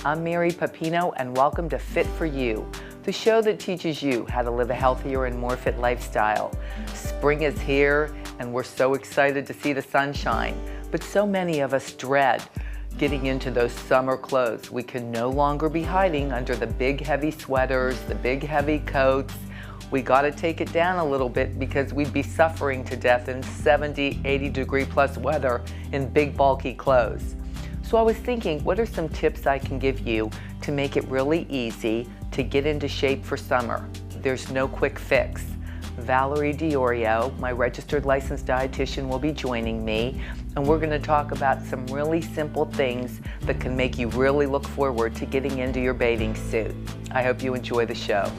I'm Mary Pepino, and welcome to Fit for You, the show that teaches you how to live a healthier and more fit lifestyle. Spring is here, and we're so excited to see the sunshine, but so many of us dread getting into those summer clothes. We can no longer be hiding under the big heavy sweaters, the big heavy coats. We got to take it down a little bit because we'd be suffering to death in 70, 80 degree plus weather in big bulky clothes. So I was thinking, what are some tips I can give you to make it really easy to get into shape for summer? There's no quick fix. Val Diorio, my registered licensed dietitian, will be joining me, and we're going to talk about some really simple things that can make you really look forward to getting into your bathing suit. I hope you enjoy the show.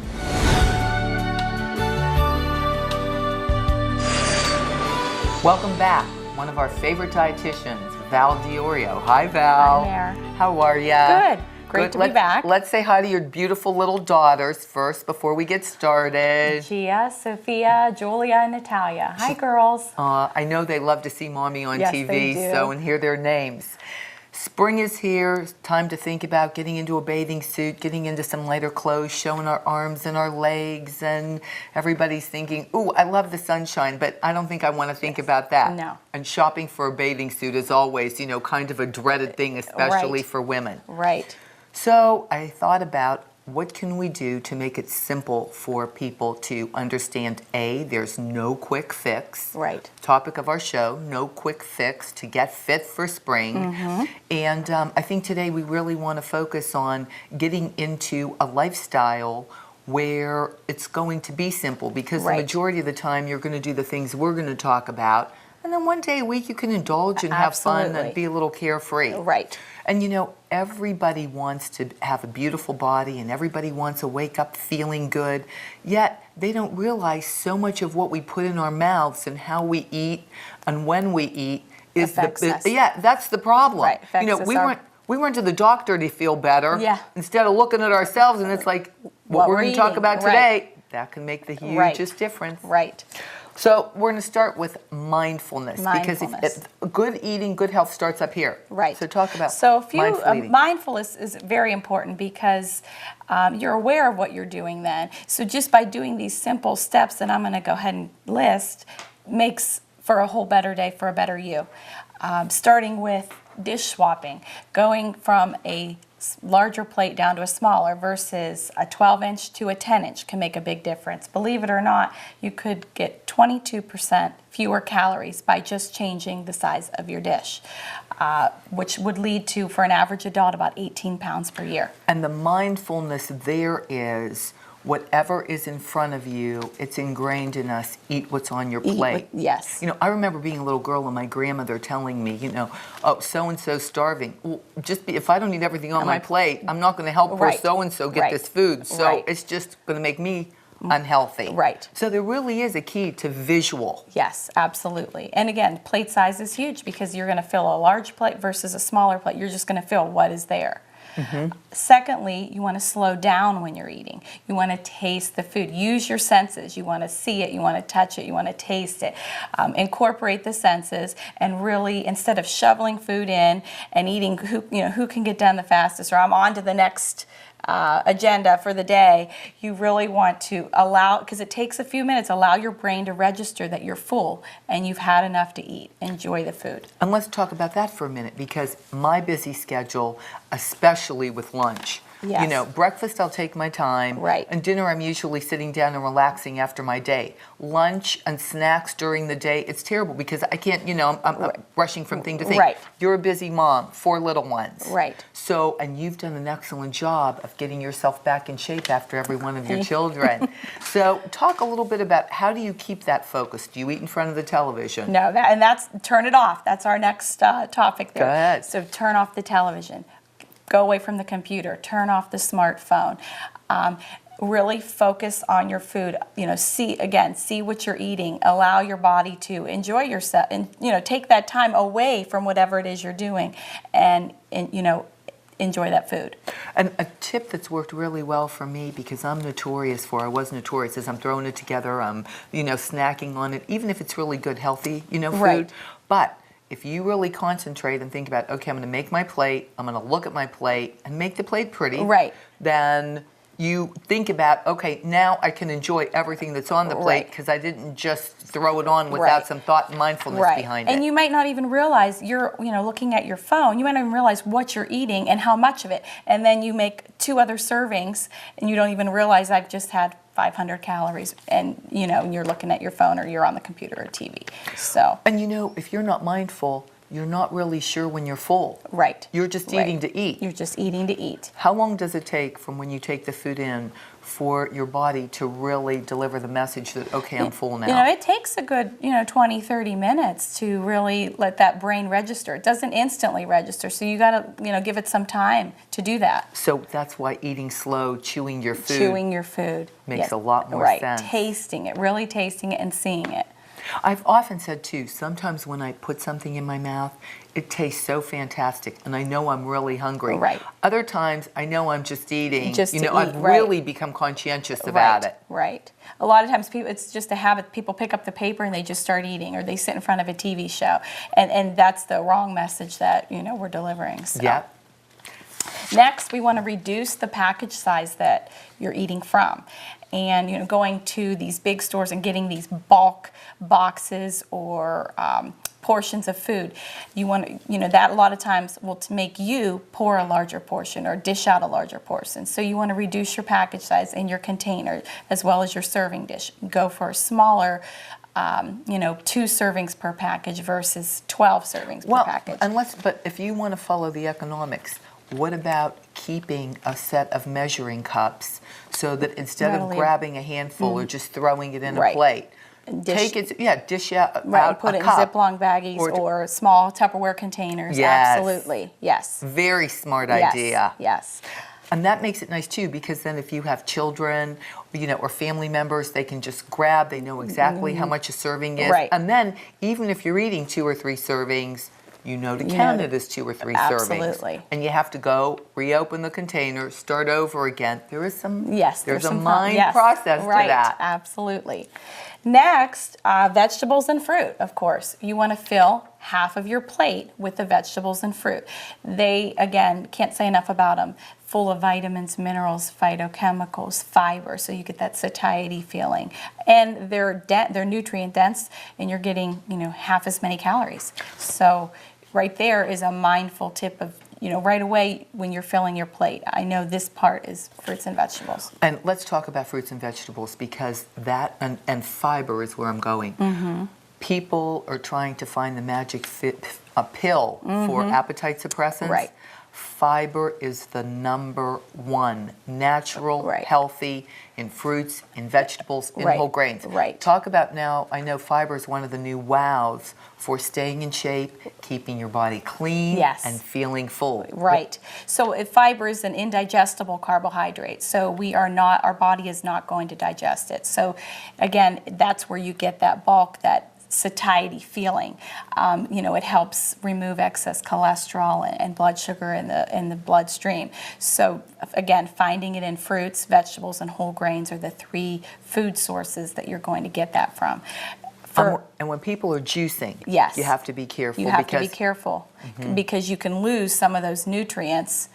Welcome back. One of our favorite dietitians, Val Diorio. Hi, Val. Hi there. How are you? Good. Great to be back. Let's say hi to your beautiful little daughters first before we get started. Gia, Sophia, Julia, and Natalia. Hi, girls. I know they love to see Mommy on Yes, TV, they do. so and hear their names. Spring is here. It's time to think about getting into a bathing suit, getting into some lighter clothes, showing our arms and our legs, and everybody's thinking, ooh, I love the sunshine, but I don't think I want to think about that. No. And shopping for a bathing suit is always, kind of a dreaded thing, especially for women. Right. So I thought about what can we do to make it simple for people to understand, A, there's no quick fix. Right. Topic of our show, no quick fix to get fit for spring. Mm-hmm. And I think today we really want to focus on getting into a lifestyle where it's going to be simple, because the majority of the time you're going to do the things we're going to talk about, and then one day a week you can indulge and have fun and be a little carefree. Right. And everybody wants to have a beautiful body, and everybody wants to wake up feeling good, yet they don't realize so much of what we put in our mouths and how we eat and when we eat is affects us. That's the problem. Right. Affects us. We went to the doctor to feel better, instead of looking at ourselves, and it's like what we're going to talk about today, that can make the hugest difference. Right. So we're going to start with mindfulness. Because if good eating, good health starts up here. Right. So talk about mindfulness is very important because you're aware of what you're doing then. So just by doing these simple steps that I'm going to go ahead and list makes for a whole better day, for a better you. Starting with dish swapping, going from a larger plate down to a smaller versus a 12-inch to a 10-inch can make a big difference. Believe it or not, you could get 22% fewer calories by just changing the size of your dish, which would lead to, for an average adult, about 18 pounds per year. And the mindfulness there is whatever is in front of you, it's ingrained in us, eat what's on your plate. Yes. I remember being a little girl and my grandmother telling me, oh, so-and-so's starving. Well, if I don't eat everything on my plate, I'm not going to help poor so-and-so get this food. So it's just going to make me unhealthy. Right. So there really is a key to visual. Yes, absolutely. And again, plate size is huge because you're going to fill a large plate versus a smaller plate. You're just going to fill what is there. Mm-hmm. Secondly, you want to slow down when you're eating. You want to taste the food. Use your senses. You want to see it. You want to touch it. You want to taste it. Incorporate the senses, and really, instead of shoveling food in and eating, who can get done the fastest, or I'm on to the next agenda for the day, you really want to allow, because it takes a few minutes, allow your brain to register that you're full and you've had enough to eat. Enjoy the food. And let's talk about that for a minute, because my busy schedule, especially with lunch, breakfast I'll take my time, and dinner I'm usually sitting down and relaxing after my day. Lunch and snacks during the day, it's terrible because I can't, I'm rushing from thing to thing. Right. You're a busy mom, 4 little ones. Right. So, and you've done an excellent job of getting yourself back in shape after every one of your children. So talk a little bit about, how do you keep that focus? Do you eat in front of the television? No, that's turn it off. That's our next topic there. Go ahead. So turn off the television. Go away from the computer. Turn off the smartphone. Really focus on your food. See what you're eating. Allow your body to enjoy yourself, and take that time away from whatever it is you're doing, and enjoy that food. And a tip that's worked really well for me, because I was notorious as I'm throwing it together, snacking on it, even if it's really good, healthy, food. Right. But if you really concentrate and think about, okay, I'm going to make my plate, I'm going to look at my plate and make the plate pretty, right, then you think about, okay, now I can enjoy everything that's on the plate right, because I didn't just throw it on without right, some thought and mindfulness right. behind it. And you might not even realize you're, looking at your phone, you might not even realize what you're eating and how much of it. And then you make 2 other servings and you don't even realize I've just had 500 calories, and you're looking at your phone or you're on the computer or TV. So. And if you're not mindful, you're not really sure when you're full. Right. You're just right. eating to eat. You're just eating to eat. How long does it take from when you take the food in for your body to really deliver the message that, okay, I'm full now? It takes a good, 20, 30 minutes to really let that brain register. It doesn't instantly register, so you got to, give it some time to do that. So that's why eating slow, chewing your food, makes yes. a lot more right. sense. Really tasting it and seeing it. I've often said, too, sometimes when I put something in my mouth, it tastes so fantastic, and I know I'm really hungry. Right. Other times, I know I'm just eating. I've right. really become conscientious about it. Right. A lot of times, it's just a habit. People pick up the paper and they just start eating, or they sit in front of a TV show, and that's the wrong message that we're delivering. So. Yep. Next, we want to reduce the package size that you're eating from. And going to these big stores and getting these bulk boxes or portions of food, you want to, that a lot of times will to make you pour a larger portion or dish out a larger portion. So you want to reduce your package size in your container as well as your serving dish. Go for a smaller 2 servings per package versus 12 servings per package. But if you want to follow the economics, what about keeping a set of measuring cups so that instead of grabbing a handful or just throwing it in a plate, dish out put a it cup. in Ziploc baggies or small Tupperware containers. Yes. Absolutely, yes. Very smart idea. Yes. And that makes it nice too, because then if you have children, or family members, they can just grab. They know exactly how much a serving is. Right. And then even if you're eating 2 or 3 servings, to count it as 2 or 3 servings. Absolutely. And you have to go reopen the container, start over again. There is some there's a some mind process to that. Absolutely. Next, vegetables and fruit, of course. You want to fill half of your plate with the vegetables and fruit. They, again, can't say enough about them. Full of vitamins, minerals, phytochemicals, fiber, so you get that satiety feeling. And they're nutrient dense, and you're getting, half as many calories. So right there is a mindful tip of, right away when you're filling your plate. I know this part is fruits and vegetables. And let's talk about fruits and vegetables, because that and fiber is where I'm going. Mm-hmm. People are trying to find the magic pill for appetite suppressants. Right. Fiber is the #1 natural, healthy in fruits, in vegetables, in whole grains. Right. Talk about now, I know fiber is one of the new wows for staying in shape, keeping your body clean, and feeling full. Right. So fiber is an indigestible carbohydrate. So our body is not going to digest it. So again, that's where you get that bulk, that satiety feeling. It helps remove excess cholesterol and blood sugar in the bloodstream. So again, finding it in fruits, vegetables, and whole grains are the 3 food sources that you're going to get that from. And when people are juicing, yes, you have to be careful. You have to be careful because you can lose some of those nutrients.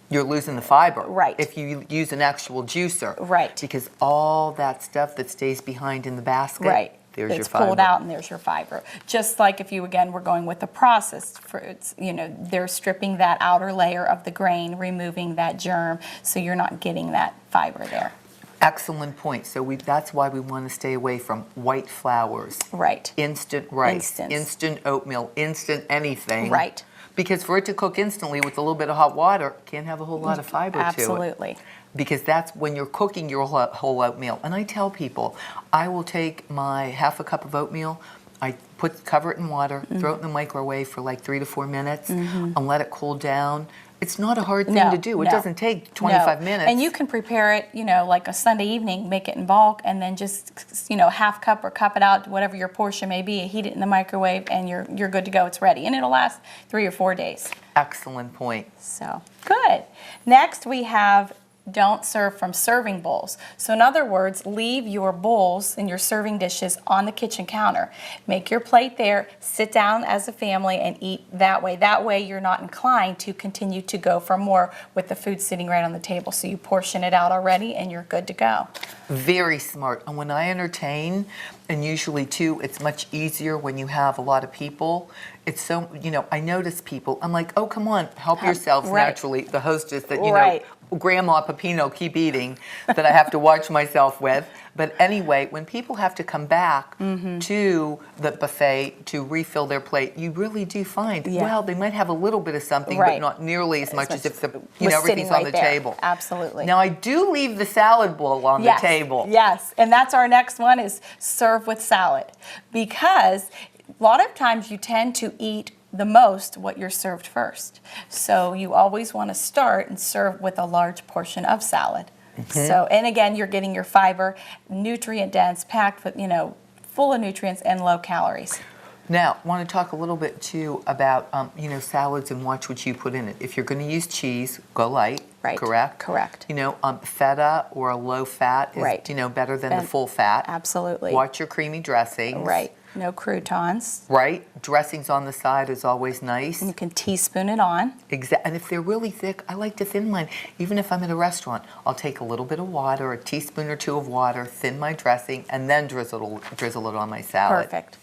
You're losing the fiber. Right. If you use an actual juicer. Right. Because all that stuff that stays behind in the basket, there's your fiber. It's pulled out and there's your fiber. Just like if you, again, were going with the processed fruits, they're stripping that outer layer of the grain, removing that germ, so you're not getting that fiber there. Excellent point. So that's why we want to stay away from white flours. Right. Instant rice. Instant oatmeal. Instant anything. Right. Because for it to cook instantly with a little bit of hot water, can't have a whole lot of fiber to it. Absolutely. Because that's when you're cooking your whole oatmeal. And I tell people, I will take my half a cup of oatmeal, I cover it in water, throw it in the microwave for like 3 to 4 minutes, and let it cool down. It's not a hard thing to do. It doesn't take 25 minutes. And you can prepare it, like a Sunday evening, make it in bulk, and then just, half cup or cup it out, whatever your portion may be, heat it in the microwave, and you're good to go. It's ready. And it'll last 3 or 4 days. Excellent point. So, good. Next, we have don't serve from serving bowls. So in other words, leave your bowls and your serving dishes on the kitchen counter. Make your plate there, sit down as a family and eat that way. That way you're not inclined to continue to go for more with the food sitting right on the table. So you portion it out already and you're good to go. Very smart. And when I entertain, and usually too, it's much easier when you have a lot of people. It's so, I notice people, I'm like, oh, come on, help yourselves naturally. The hostess that, Grandma Pepino, keep eating, that I have to watch myself with. But anyway, when people have to come back to the buffet to refill their plate, you really do find, well, they might have a little bit of something, but not nearly as much as if everything's on the table. Absolutely. Now, I do leave the salad bowl on the table. Yes, and that's our next one is serve with salad. Because a lot of times you tend to eat the most what you're served first. So you always want to start and serve with a large portion of salad. So, and again, you're getting your fiber, nutrient dense, packed with, full of nutrients and low calories. Now, I want to talk a little bit too about, salads and watch what you put in it. If you're going to use cheese, go light. Right. Correct? Correct. Feta or a low fat is, better than the full fat. Absolutely. Watch your creamy dressings. Right. No croutons. Right. Dressings on the side is always nice. And you can teaspoon it on. Exactly. And if they're really thick, I like to thin mine. Even if I'm at a restaurant, I'll take a little bit of water, a teaspoon or two of water, thin my dressing, and then drizzle it on my salad. Perfect.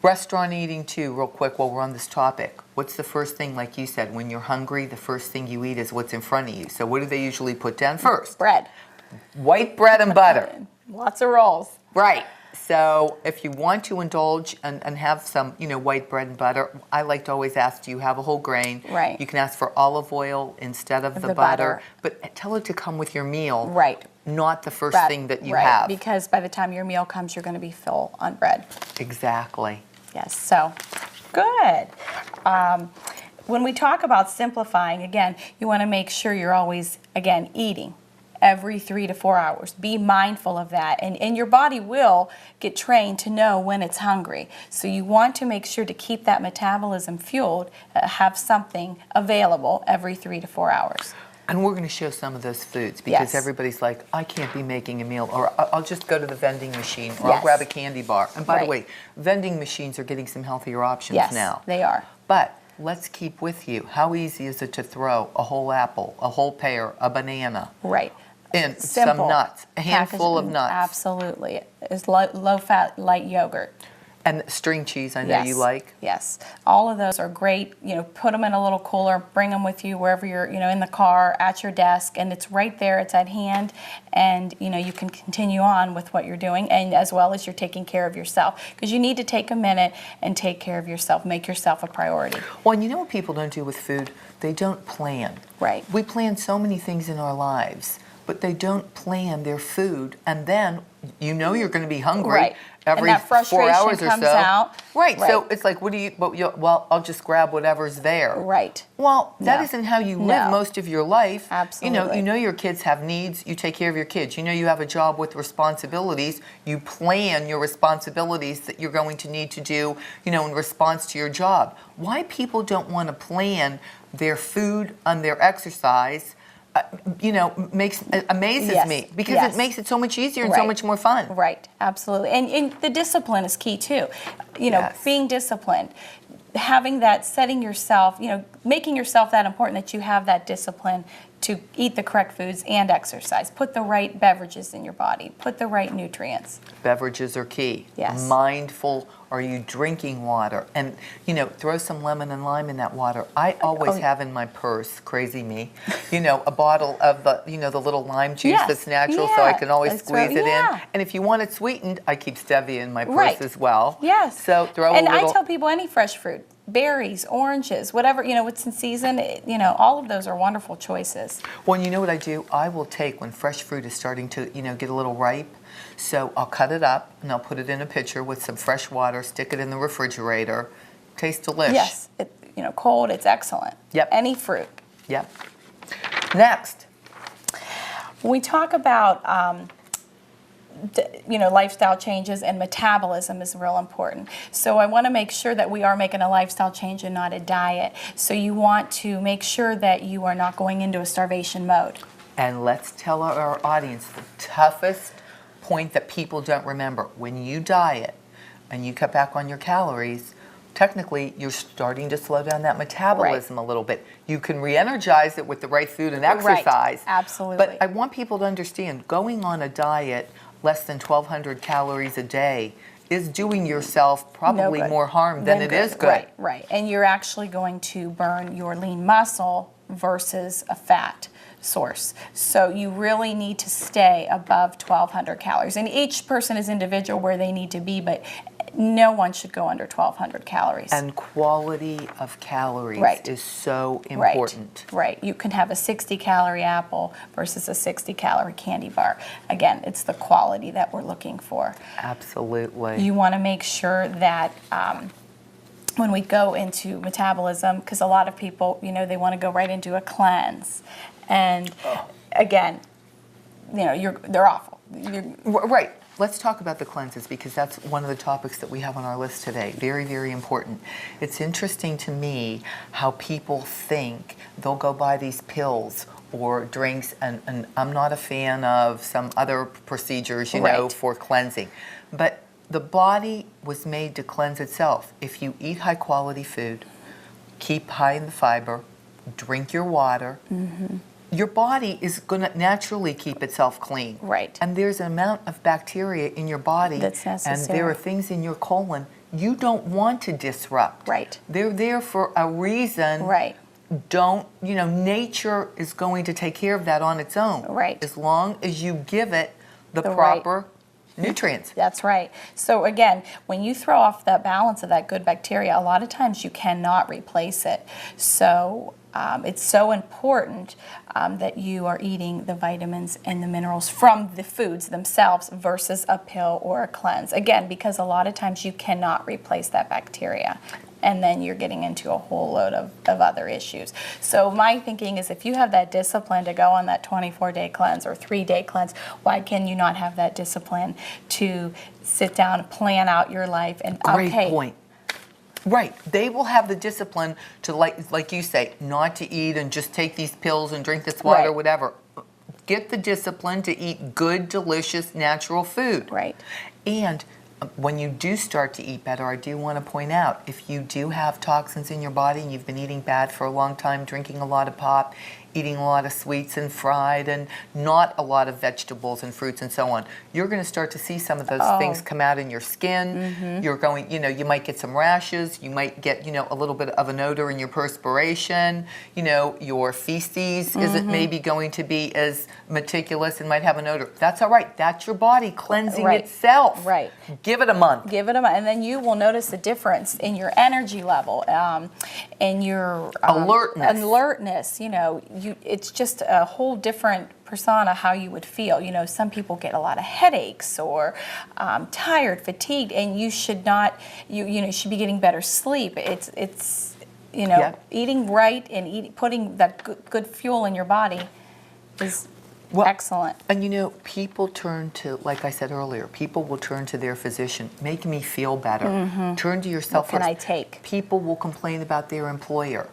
Restaurant eating too, real quick while we're on this topic. What's the first thing, like you said, when you're hungry, the first thing you eat is what's in front of you. So what do they usually put down first? Bread. White bread and butter. Lots of rolls. Right. So if you want to indulge and have some, white bread and butter, I like to always ask, do you have a whole grain? Right. You can ask for olive oil instead of the butter. But tell it to come with your meal. Right. Not the first thing that you have. have. Because by the time your meal comes, you're going to be full on bread. Exactly. Yes, so good. When we talk about simplifying, again, you want to make sure you're always, again, eating every 3 to 4 hours. Be mindful of that. And your body will get trained to know when it's hungry. So you want to make sure to keep that metabolism fueled, have something available every 3 to 4 hours. And we're going to show some of those foods because everybody's like, I can't be making a meal, or I'll just go to the vending machine, or I'll grab a candy bar. And by the way, vending machines are getting some healthier options now. Yes, they are. But let's keep with you. How easy is it to throw a whole apple, a whole pear, a banana? Right. And Simple. some nuts, a handful of nuts. Absolutely. It's low-fat, light yogurt. And string cheese, I know you like. Yes. All of those are great. Put them in a little cooler, bring them with you wherever you're, in the car, at your desk, and it's right there, it's at hand, and, you can continue on with what you're doing, and as well as you're taking care of yourself. Because you need to take a minute and take care of yourself, make yourself a priority. Well, and you know what people don't do with food? They don't plan. Right. We plan so many things in our lives, but they don't plan their food, and then you're going to be hungry every and that 4 hours or comes so. Out. Right. So it's like, what do you? Well, I'll just grab whatever's there. Right. Well, that isn't how you live most of your life. Absolutely. You know your kids have needs. You take care of your kids. You have a job with responsibilities. You plan your responsibilities that you're going to need to do. In response to your job. Why people don't want to plan their food and their exercise? Amazes me because it makes it so much easier and so much more fun. Right, absolutely. And the discipline is key too. Being disciplined, having that, setting yourself, making yourself that important that you have that discipline to eat the correct foods and exercise. Put the right beverages in your body. Put the right nutrients. Beverages are key. Yes. Mindful. Are you drinking water? And, throw some lemon and lime in that water. I always have in my purse, crazy me, a bottle of the, the little lime juice that's natural, so I can always squeeze it in. And if you want it sweetened, I keep stevia in my purse as well. Yes. So throw a little. And I tell people any fresh fruit. Berries, oranges, whatever, what's in season, all of those are wonderful choices. Well, you know what I do? I will take, when fresh fruit is starting to, get a little ripe, so I'll cut it up and I'll put it in a pitcher with some fresh water, stick it in the refrigerator. Tastes delicious. Yes, cold, it's excellent. Yep. Any fruit. Yep. Next. When we talk about lifestyle changes, and metabolism is real important. So I want to make sure that we are making a lifestyle change and not a diet. So you want to make sure that you are not going into a starvation mode. And let's tell our audience the toughest point that people don't remember. When you diet and you cut back on your calories, technically you're starting to slow down that metabolism a little bit. You can re-energize it with the right food and exercise. Right. Absolutely. But I want people to understand, going on a diet less than 1,200 calories a day is doing yourself probably more harm than it is good. Right, right. And you're actually going to burn your lean muscle versus a fat source. So you really need to stay above 1,200 calories. And each person is individual where they need to be, but no one should go under 1,200 calories. And quality of calories is so important. Right. You can have a 60-calorie apple versus a 60-calorie candy bar. Again, it's the quality that we're looking for. Absolutely. You want to make sure that when we go into metabolism, because a lot of people, they want to go right into a cleanse. And again, they're awful. Right. Let's talk about the cleanses, because that's one of the topics that we have on our list today. Very, very important. It's interesting to me how people think they'll go buy these pills or drinks, and I'm not a fan of some other procedures, for cleansing. But the body was made to cleanse itself. If you eat high quality food, keep high in the fiber, drink your water, your body is going to naturally keep itself clean. Right. And there's an amount of bacteria in your body that's necessary. And there are things in your colon you don't want to disrupt. Right. They're there for a reason. Right. Nature is going to take care of that on its own. Right. As long as you give it the proper nutrients. That's right. So again, when you throw off that balance of that good bacteria, a lot of times you cannot replace it. So it's so important that you are eating the vitamins and the minerals from the foods themselves versus a pill or a cleanse. Again, because a lot of times you cannot replace that bacteria. And then you're getting into a whole load of other issues. So my thinking is, if you have that discipline to go on that 24-day cleanse or 3-day cleanse, why can you not have that discipline to sit down and plan out your life? And Great point. Right. They will have the discipline to, like you say, not to eat and just take these pills and drink this water, whatever. Get the discipline to eat good, delicious, natural food. Right. And when you do start to eat better, I do want to point out, if you do have toxins in your body and you've been eating bad for a long time, drinking a lot of pop, eating a lot of sweets and fried, and not a lot of vegetables and fruits and so on, you're going to start to see some of those things come out in your skin. You're going, you might get some rashes, you might get, a little bit of an odor in your perspiration, your feces isn't maybe going to be as meticulous and might have an odor. That's all right. That's your body cleansing itself. Right. Give it a month. Give it a month, and then you will notice a difference in your energy level, and your alertness. It's just a whole different persona how you would feel. Some people get a lot of headaches or tired, fatigued, and you should not. You should be getting better sleep. It's eating right and putting that good fuel in your body is excellent. And people turn to, like I said earlier, people will turn to their physician. Make me feel better. Turn to yourself first. What can I take? People will complain about their employer.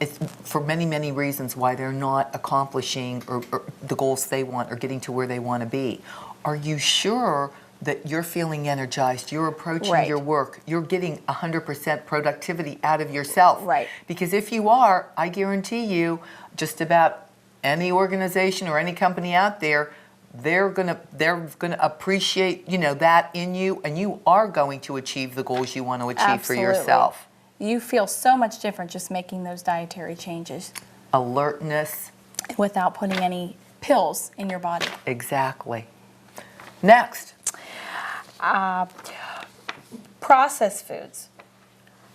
It's for many, many reasons why they're not accomplishing or the goals they want or getting to where they want to be. Are you sure that you're feeling energized, you're approaching your work, you're getting 100% productivity out of yourself? Right. Because if you are, I guarantee you, just about any organization or any company out there, they're gonna appreciate that in you, and you are going to achieve the goals you want to achieve for yourself. You feel so much different just making those dietary changes. Alertness. Without putting any pills in your body. Exactly. Next. Processed foods.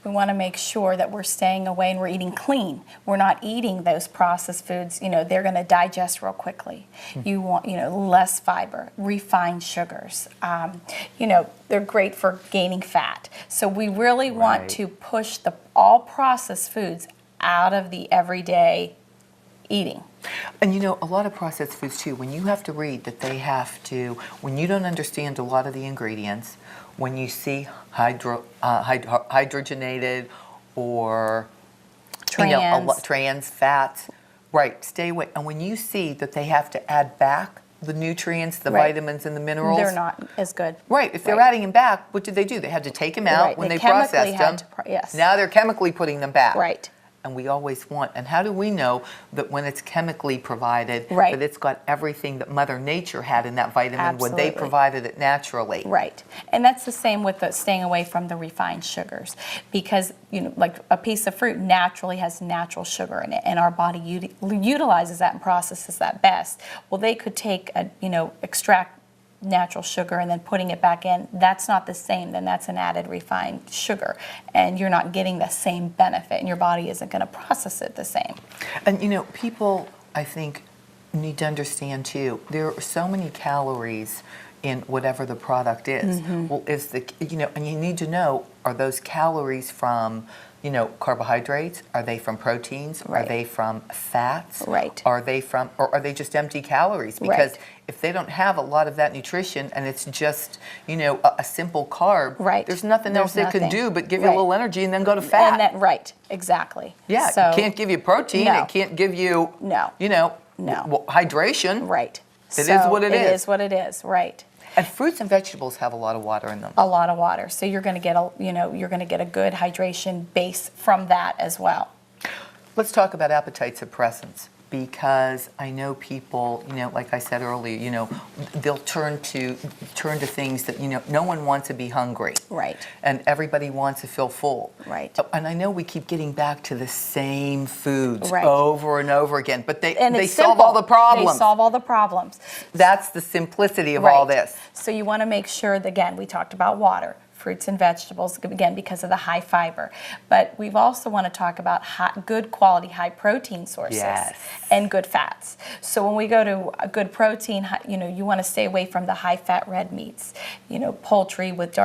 We want to make sure that we're staying away and we're eating clean. We're not eating those processed foods. They're going to digest real quickly. You want, less fiber, refined sugars. They're great for gaining fat. So we really want to push all processed foods out of the everyday eating. And a lot of processed foods too, when you have to read that they have to, when you don't understand a lot of the ingredients, when you see hydrogenated or trans fats, Right, stay away. And when you see that they have to add back the nutrients, the Right. vitamins and the minerals. They're not as good. Right, if they're Right. adding them back, what did they do? They had to take them out Right. when They they chemically processed had them. to yes. Now they're chemically putting them back. Right. And we always want, and how do we know that when it's chemically provided, Right. that it's got everything that Mother Nature had in that vitamin when they Absolutely. provided it naturally? Right. And that's the same with the staying away from the refined sugars, because like a piece of fruit naturally has natural sugar in it, and our body utilizes that and processes that best. Well, they could take extract natural sugar and then putting it back in. That's not the same. Then that's an added refined sugar, and you're not getting the same benefit, and your body isn't going to process it the same. And people, I think, need to understand too, there are so many calories in whatever the product is. Well, and you need to know, are those calories from carbohydrates? Are they from proteins? Right. Are they from fats? Right. Or are they just empty calories? Because Right. if they don't have a lot of that nutrition and it's just, a simple carb, Right. there's nothing There's else they can nothing. do but give you a Right. little energy and then go to fat. And that, right, exactly. Yeah, So, it can't give you protein. No. It can't give you, No. No. hydration. Right. It is what it is. It is what it is, right. And fruits and vegetables have a lot of water in them. A lot of water. So you're going to get a good hydration base from that as well. Let's talk about appetite suppressants, because I know people, like I said earlier, they'll turn to things that, no one wants to be hungry. Right. And everybody wants to feel full. Right. And I know we keep getting back to the same foods Right. over and over again, but they It's solve simple. all the problems. They solve all the problems. That's the simplicity of Right. all this. So you want to make sure that, again, we talked about water, fruits and vegetables, again, because of the high fiber. But we also want to talk about good quality, high protein sources. Yes. And good fats. So when we go to a good protein, you want to stay away from the high fat red meats, poultry with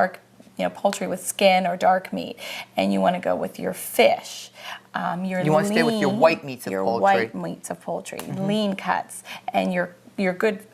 poultry with skin or dark meat. And you want to go with your fish. You want to stay with your white meats of poultry. Your white meats of poultry, lean cuts, and your good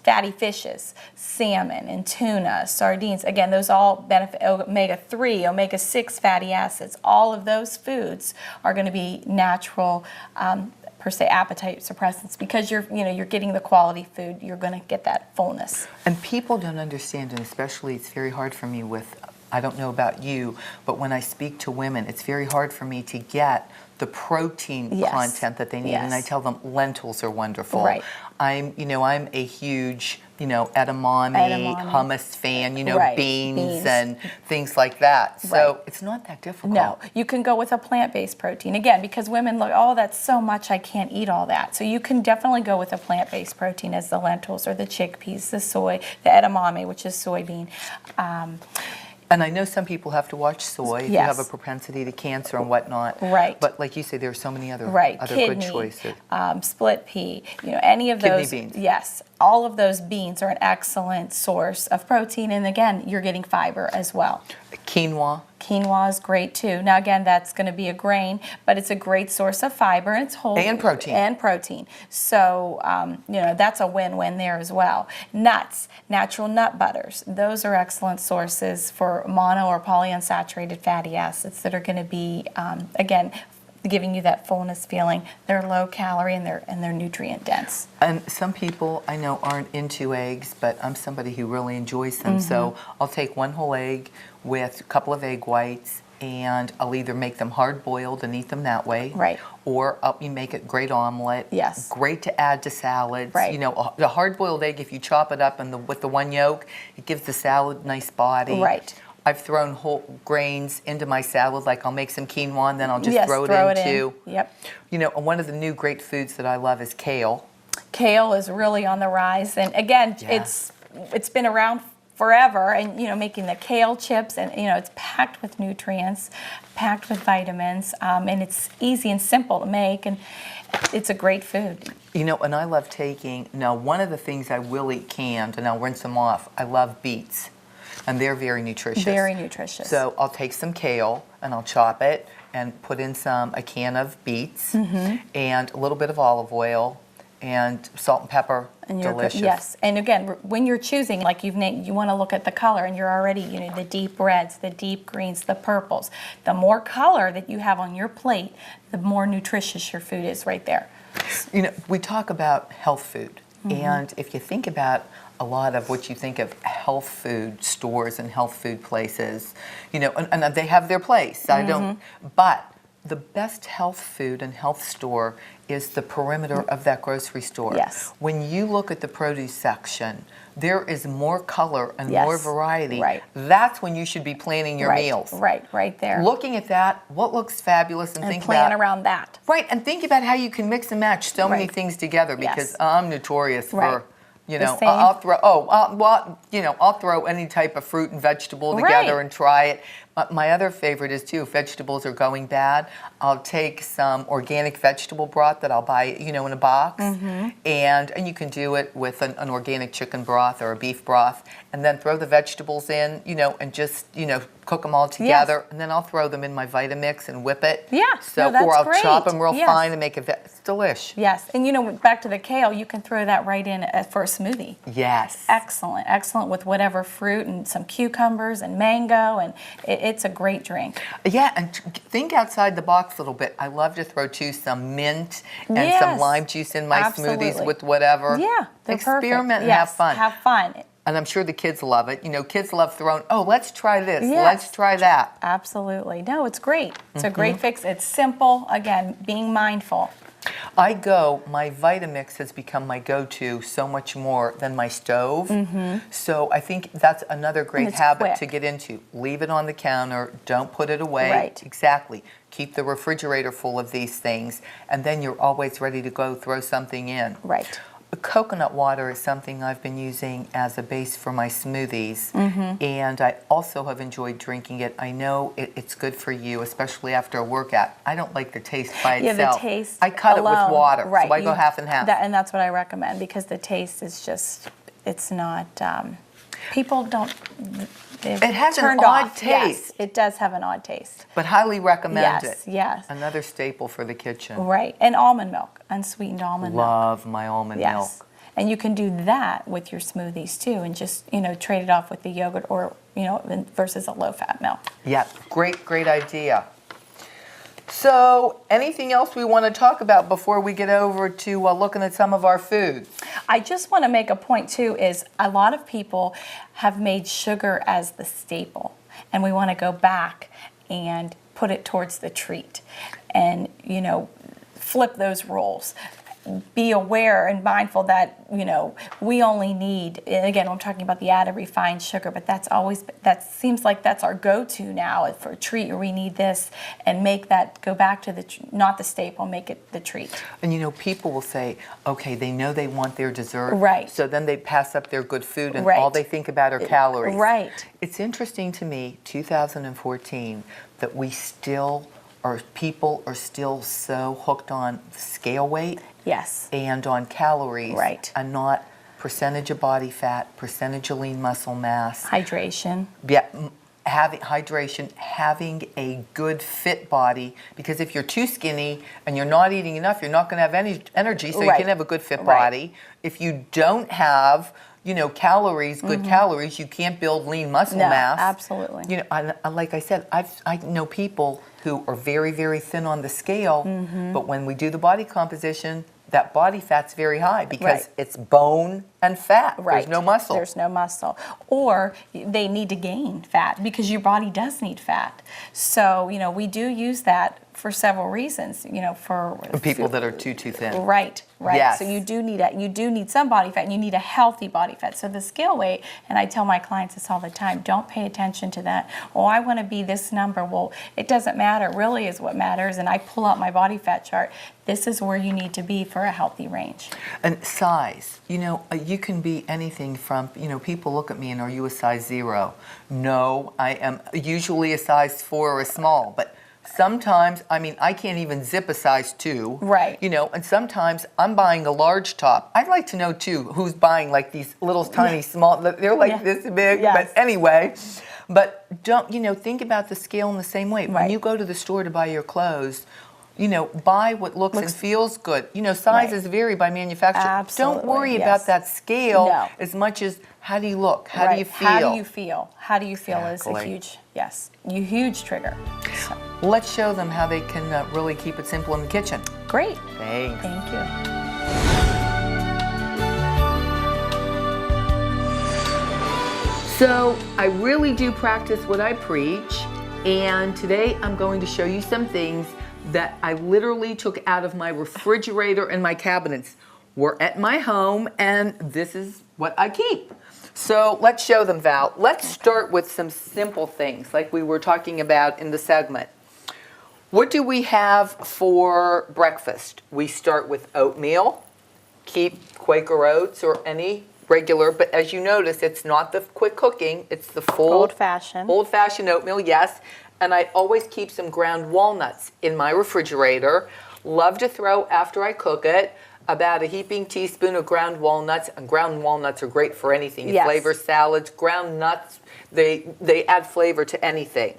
fatty fishes, salmon and tuna, sardines. Again, those all benefit omega-3, omega-6 fatty acids. All of those foods are going to be natural, per se, appetite suppressants, because you're getting the quality food. You're going to get that fullness. And people don't understand, and especially it's very hard for me with, I don't know about you, but when I speak to women, it's very hard for me to get the protein Yes. content that they need. Yes. And I tell them lentils are wonderful. Right. I'm a huge, edamame, hummus fan, Right. beans and things like that. So Right. it's not that difficult. No, you can go with a plant-based protein. Again, because women look, oh, that's so much, I can't eat all that. So you can definitely go with a plant-based protein as the lentils or the chickpeas, the soy, the edamame, which is soybean. And I know some people have to watch soy if you Yes. have a propensity to cancer and whatnot. Right. But like you say, there are so many other Kidney, good choices. split pea, any of Kidney those. beans. Yes, all of those beans are an excellent source of protein, and again, you're getting fiber as well. Quinoa. Quinoa is great too. Now again, that's going to be a grain, but it's a great source of fiber, and it's whole And protein. And protein. So that's a win-win there as well. Nuts, natural nut butters, those are excellent sources for mono or polyunsaturated fatty acids that are going to be again giving you that fullness feeling. They're low calorie and they're nutrient dense. And some people I know aren't into eggs, but I'm somebody who really enjoys them. So I'll take one whole egg with a couple of egg whites, and I'll either make them hard boiled and eat them that way. Right. Or you make it great omelet. Yes. Great to add to salads. Right. The hard boiled egg, if you chop it up with the one yolk, it gives the salad a nice body. Right. I've thrown whole grains into my salad, like I'll make some quinoa and then I'll just Yes, throw it into. Yep. One of the new great foods that I love is kale. Kale is really on the rise, and again, Yes. it's been around forever, and making the kale chips, and it's packed with nutrients, packed with vitamins, and it's easy and simple to make, and it's a great food. And I love one of the things I will eat canned, and I'll rinse them off, I love beets. And they're very nutritious. Very nutritious. So I'll take some kale and I'll chop it and put in a can of beets and a little bit of olive oil and salt and pepper. And you're delicious. Yes, and again, when you're choosing, like you've named, you want to look at the color, and you're already, the deep reds, the deep greens, the purples. The more color that you have on your plate, the more nutritious your food is right there. We talk about health food, and if you think about a lot of what you think of health food stores and health food places, and they have their place. I don't, but the best health food and health store is the perimeter of that grocery store. Yes. When you look at the produce section, there is more color and more variety. Right. That's when you should be planning your meals. Right there. Looking at that, what looks fabulous, and think plan about around that. Right, and think about how you can mix and match so many things together, because I'm notorious for, I'll throw any type of fruit and vegetable together and try it. My other favorite is too, if vegetables are going bad, I'll take some organic vegetable broth that I'll buy, in a box, and you can do it with an organic chicken broth or a beef broth, and then throw the vegetables in, and just, cook them all together, and then I'll throw them in my Vitamix and whip it. Yeah, or I'll chop them real fine and make it's delish. Yes, and back to the kale, you can throw that right in for a smoothie. Yes. Excellent with whatever fruit and some cucumbers and mango, and it's a great drink. Yeah, and think outside the box a little bit. I love to throw too some mint and some lime juice in my smoothies with whatever. Yeah, they're Experiment perfect. and have fun. Have fun. And I'm sure the kids love it. Kids love throwing, let's try this, let's try that. Absolutely. No, it's great. It's a great fix. It's simple. Again, being mindful. My Vitamix has become my go-to so much more than my stove. So I think that's another great habit to get into. Leave it on the counter. Don't put it away. Right. Exactly. Keep the refrigerator full of these things, and then you're always ready to go throw something in. Right. Coconut water is something I've been using as a base for my smoothies, and I also have enjoyed drinking it. I know it's good for you, especially after a workout. I don't like the taste by itself. Yeah, the taste I cut alone, it with water, right. so I go half and half. And that's what I recommend, because the taste is just, it's not, people don't, it has an turned odd off. taste. Yes, it does have an odd taste. But highly recommend it. Yes. Another staple for the kitchen. Right, and almond milk, unsweetened almond milk. Love my almond milk. And you can do that with your smoothies too, and just, trade it off with the yogurt or, versus a low-fat milk. Yeah, great idea. So, anything else we want to talk about before we get over to looking at some of our food? I just want to make a point too, is a lot of people have made sugar as the staple, and we want to go back and put it towards the treat, and, flip those roles. Be aware and mindful that, we only need, and again, I'm talking about the added refined sugar, but that seems like that's our go-to now for a treat, or we need this, and make that go back to not the staple, make it the treat. And people will say, okay, they know they want their dessert, right? So then they pass up their good food, and all they think about are calories. Right. It's interesting to me, 2014, that people are still so hooked on scale weight. Yes. And on calories. Right. And not percentage of body fat, percentage of lean muscle mass. Hydration. Yeah, having hydration, having a good fit body, because if you're too skinny and you're not eating enough, you're not going to have any energy, so you can have a good fit body. If you don't have calories, good calories, you can't build lean muscle mass. Absolutely. Like I said, I know people who are very, very thin on the scale, but when we do the body composition, that body fat's very high because it's bone and fat. Right. There's no muscle. There's no muscle. Or they need to gain fat because your body does need fat. So, we do use that for several reasons, for people that are too thin. Right. Yes. So you do need some body fat, and you need a healthy body fat. So the scale weight, and I tell my clients this all the time, don't pay attention to that. Oh, I want to be this number. Well, it doesn't matter. It really is what matters. And I pull out my body fat chart. This is where you need to be for a healthy range. And size, you can be anything from, people look at me and, are you a size 0? No, I am usually a size 4 or a small, but sometimes, I can't even zip a size 2. Right. And sometimes I'm buying a large top. I'd like to know, too, who's buying like these little tiny small, they're like this big, but anyway. But don't, think about the scale in the same way. When you go to the store to buy your clothes, buy what looks and feels good. Sizes vary by manufacturer. Absolutely, don't worry about that scale as much as how do you look, how do you feel. How do you feel? How do you feel is a huge trigger. So. let's show them how they can really keep it simple in the kitchen. Great. Thanks. Thank you. So I really do practice what I preach, and today I'm going to show you some things that I literally took out of my refrigerator and my cabinets. We're at my home, and this is what I keep. So let's show them, Val. Let's start with some simple things like we were talking about in the segment. What do we have for breakfast? We start with oatmeal. Keep Quaker Oats or any regular, but as you notice, it's not the quick cooking, it's the full Old-fashioned oatmeal, yes. And I always keep some ground walnuts in my refrigerator. Love to throw, after I cook it, about a heaping teaspoon of ground walnuts. And ground walnuts are great for anything. You Yes. flavor salads, ground nuts, they add flavor to anything.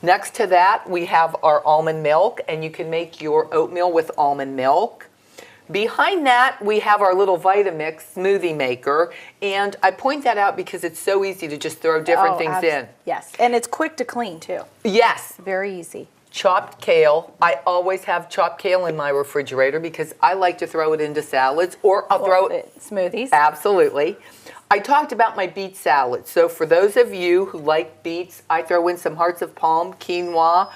Next to that, we have our almond milk, and you can make your oatmeal with almond milk. Behind that, we have our little Vitamix smoothie maker, and I point that out because it's so easy to just throw different things in. Yes, and it's quick to clean too. Yes. Very easy. Chopped kale. I always have chopped kale in my refrigerator because I like to throw it into salads, or I'll throw it smoothies. Absolutely. I talked about my beet salad. So for those of you who like beets, I throw in some hearts of palm, quinoa,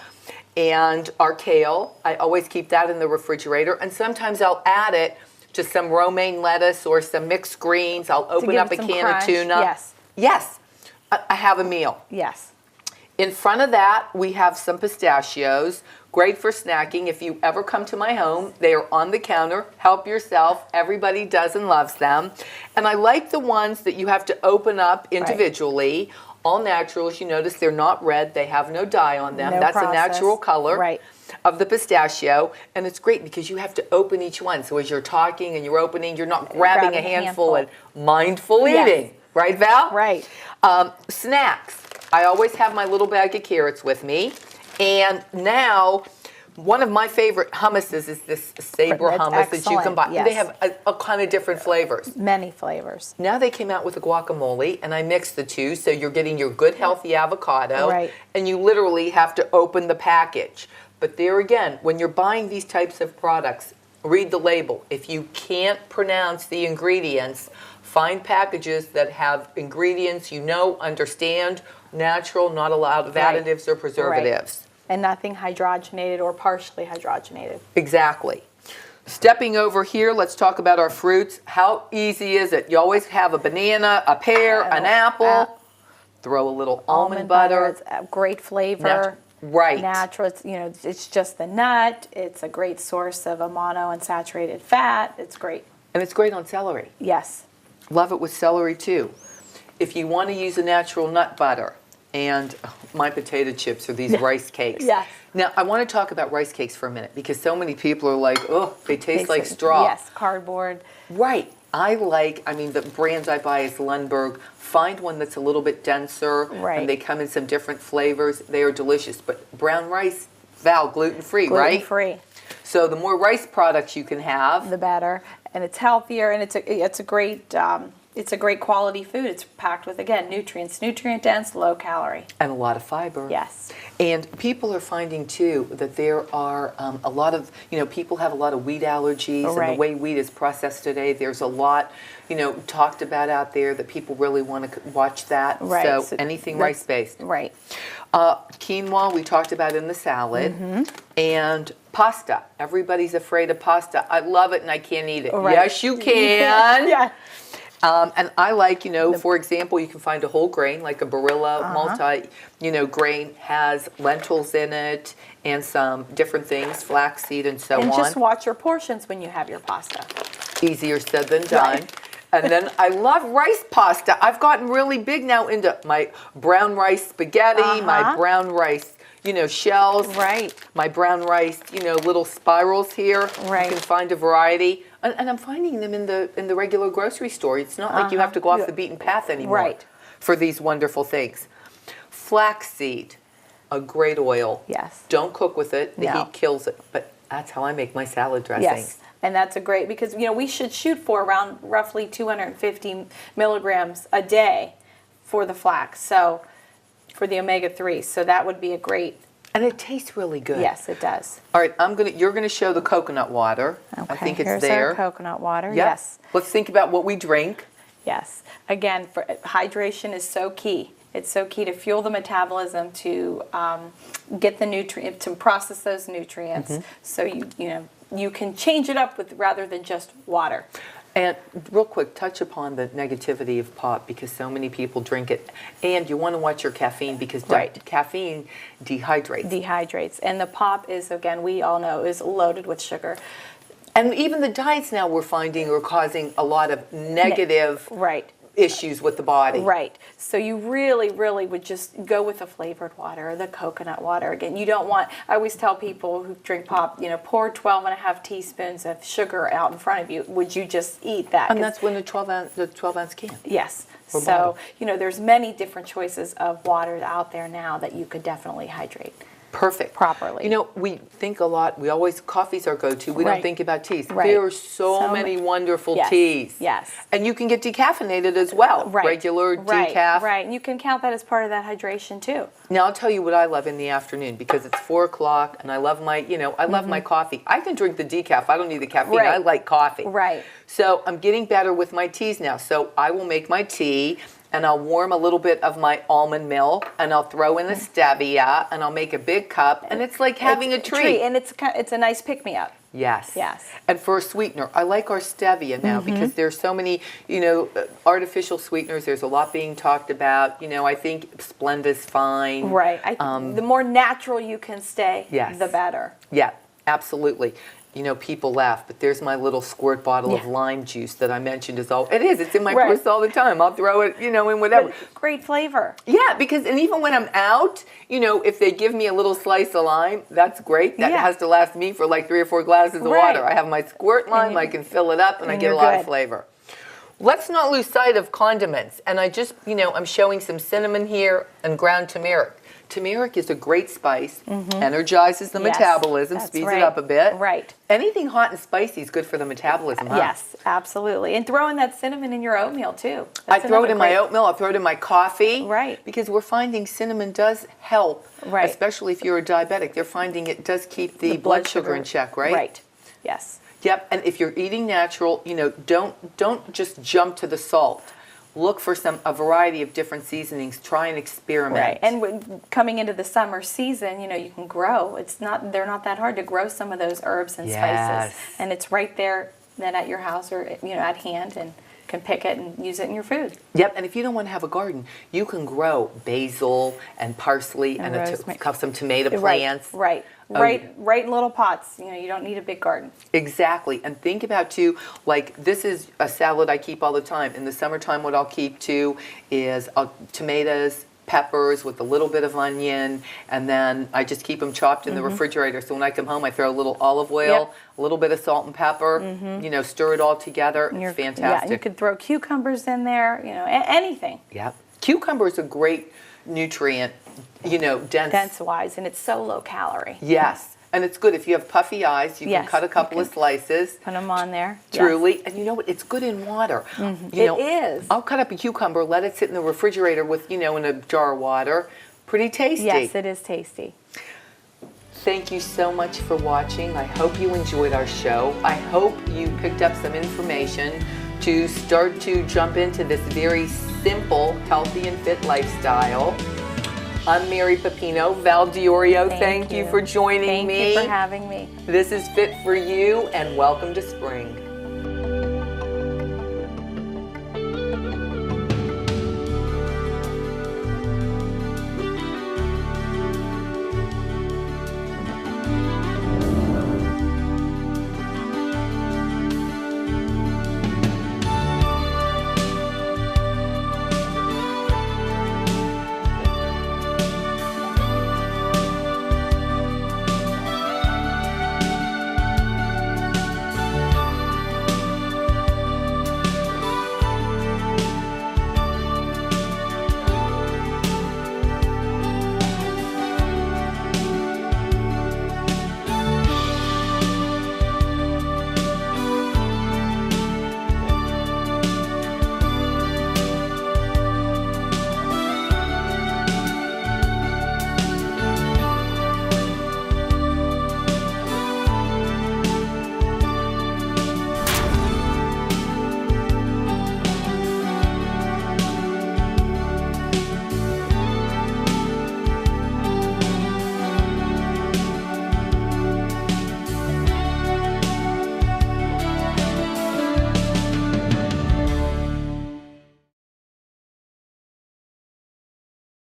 and our kale. I always keep that in the refrigerator, and sometimes I'll add it to some romaine lettuce or some mixed greens. I'll open up a can of tuna. Yes. Yes. I have a meal. Yes. In front of that, we have some pistachios. Great for snacking. If you ever come to my home, they are on the counter. Help yourself. Everybody does and loves them. And I like the ones that you have to open up individually. Right. All naturals. You notice they're not red. They have no dye on them. No That's process. a natural color Right. of the pistachio. And it's great because you have to open each one. So as you're talking and you're opening, you're not grabbing a handful and mindful eating. Right, Val? Right. Snacks. I always have my little bag of carrots with me. And now, one of my favorite hummuses is this Sabre hummus that you can buy. Yes. They have a kind of different flavors. Many flavors. Now they came out with a guacamole, and I mixed the two, so you're getting your good, healthy avocado. Right. And you literally have to open the package. But there again, when you're buying these types of products, read the label. If you can't pronounce the ingredients, find packages that have ingredients you know, understand, natural, not a lot of additives or preservatives. Right. And nothing hydrogenated or partially hydrogenated. Exactly. Stepping over here, let's talk about our fruits. How easy is it? You always have a banana, a pear, an apple. Throw a little almond butter. It's a great flavor. Right. Natural. It's, it's just the nut. It's a great source of a monounsaturated fat. It's great. And it's great on celery. Yes. Love it with celery too. If you want to use a natural nut butter, and my potato chips are these rice cakes. Yes. Now, I want to talk about rice cakes for a minute because so many people are like, oh, they taste like straw. Yes, cardboard. Right. The brands I buy is Lundberg. Find one that's a little bit denser. Right. And they come in some different flavors. They are delicious. But brown rice, Val, gluten-free, right? Gluten-free. So the more rice products you can have, the better. And it's healthier, and it's a great quality food. It's packed with, again, nutrients, nutrient dense, low calorie. and a lot of fiber. Yes. And people are finding too that there are a lot of, people have a lot of wheat allergies, and the Right. way wheat is processed today, there's a lot, talked about out there that people really want to watch that. Right. So anything rice-based. Right. Quinoa, we talked about in the salad. And pasta. Everybody's afraid of pasta. I love it and I can't eat it. Right. Yes, you can. Yeah. And I like, for example, you can find a whole grain, like a Barilla multi, grain, has lentils in it and some different things, flaxseed and so on. And just watch your portions when you have your pasta. Easier said than done. Right. And then I love rice pasta. I've gotten really big now into my brown rice spaghetti, my brown rice, shells. Right. My brown rice, little spirals here. Right. You can find a variety. And I'm finding them in the regular grocery store. It's not like you have to go off the beaten path anymore Right. for these wonderful things. Flaxseed, a great oil. Yes. Don't cook with it. The No. heat kills it. But that's how I make my salad dressings. Yes. And that's a great, because, we should shoot for around roughly 250 milligrams a day for the flax. So for the omega-3. So that would be a great And it tastes really good. Yes, it does. All right, you're gonna show the coconut water. Okay, I think it's here's there. our coconut water. Yep. Yes. Let's think about what we drink. Yes. Again, hydration is so key. It's so key to fuel the metabolism, to get the nutrient, to process those nutrients. Mm-hmm. So you can change it up with rather than just water. And real quick, touch upon the negativity of pop, because so many people drink it. And you want to watch your caffeine, because caffeine dehydrates. Dehydrates. And the pop is, again, we all know, is loaded with sugar. And even the diets now we're finding are causing a lot of negative issues with the body. Right. So you really, really would just go with the flavored water or the coconut water. Again, you don't want, I always tell people who drink pop, pour 12.5 teaspoons of sugar out in front of you. Would you just eat that? And that's when the 12-ounce can. Yes. Or So, bottle. There's many different choices of water out there now that you could definitely hydrate. Perfect. Properly. We think a lot, coffee's our go-to. We don't think about teas. Right. There are so many wonderful teas. Yes. And you can get decaffeinated as well. Right. Regular decaf. Right. And you can count that as part of that hydration too. Now I'll tell you what I love in the afternoon, because it's 4 o'clock and I love my, I love my coffee. I can drink the decaf. I don't need the caffeine. Right. I like coffee. Right. So I'm getting better with my teas now. So I will make my tea, and I'll warm a little bit of my almond milk, and I'll throw in the stevia, and I'll make a big cup, and it's like having a treat. And it's a nice pick-me-up. Yes. Yes. And for a sweetener, I like our stevia now, because there's so many, artificial sweeteners. There's a lot being talked about. I think Splenda's fine. Right. The more natural you can stay, the better. Yeah, absolutely. People laugh, but there's my little squirt bottle of lime juice that I mentioned it's in my purse all the time. I'll throw it, in whatever. But great flavor. Yeah, and even when I'm out, if they give me a little slice of lime, that's great. That has to last me for like 3 or 4 glasses of water. I have my squirt lime, I can fill it up, and I get a lot of flavor. Let's not lose sight of condiments. And I just, I'm showing some cinnamon here and ground turmeric. Turmeric is a great spice, energizes the metabolism, speeds it up a bit. Right. Anything hot and spicy is good for the metabolism, huh? Yes, absolutely. And throw in that cinnamon in your oatmeal, too. I throw it in my oatmeal, I throw it in my coffee. Right. Because we're finding cinnamon does help, especially if you're a diabetic. They're finding it does keep the blood sugar in check, right? Right, yes. Yep, and if you're eating natural, don't just jump to the salt. Look for a variety of different seasonings. Try and experiment. Right, and coming into the summer season, you can grow. They're not that hard to grow some of those herbs and spices, and it's right there then at your house or at hand, and can pick it and use it in your food. Yep, and if you don't want to have a garden, you can grow basil and parsley and some tomato plants. Right. Right in little pots. You don't need a big garden. Exactly. And think about, too, this is a salad I keep all the time. In the summertime, what I'll keep, too, is tomatoes, peppers with a little bit of onion, and then I just keep them chopped in the refrigerator. So when I come home, I throw a little olive oil, a little bit of salt and pepper, stir it all together. It's fantastic. Yeah, you could throw cucumbers in there, anything. Yep. Cucumber is a great nutrient, dense-wise, and it's so low calorie. Yes. And it's good if you have puffy eyes, you can cut a couple of slices. Put them on there. Truly. And you know what? It's good in water. It is. I'll cut up a cucumber, let it sit in the refrigerator with, in a jar of water. Pretty tasty. Yes, it is tasty. Thank you so much for watching. I hope you enjoyed our show. I hope you picked up some information to start to jump into this very simple, healthy, and fit lifestyle. I'm Mary Pepino. Val Diorio, thank you for joining me. Thank you for having me. This is Fit for You, and welcome to spring.